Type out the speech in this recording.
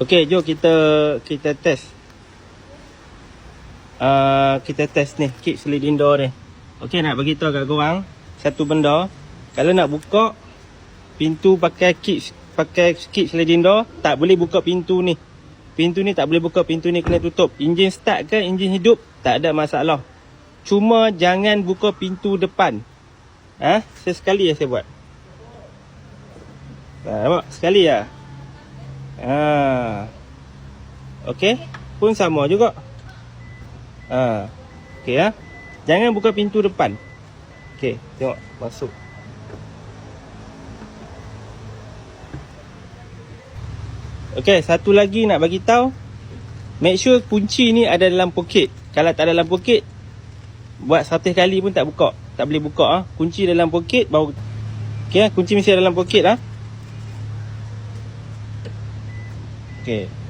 Okey, jom kita test. Kita test ni kick sliding door ni. Okey, nak bagi tahu kat korang satu benda. Kalau nak buka pintu pakai kick sliding door, tak boleh buka pintu ni. Pintu ni tak boleh buka, pintu ni kena tutup. Enjin start ke enjin hidup, tak ada masalah. Cuma jangan buka pintu depan. Sesekali saya buat. Nampak? Sekali lah. Okey, pun sama juga. Okey ya. Jangan buka pintu depan. Okey, tengok masuk. Okey, satu lagi nak bagi tahu. Make sure kunci ni ada dalam poket. Kalau tak ada dalam poket, buat 100 kali pun tak buka. Tak boleh buka. Kunci dalam poket baru. Okey, kunci mesti ada dalam poket . Okey.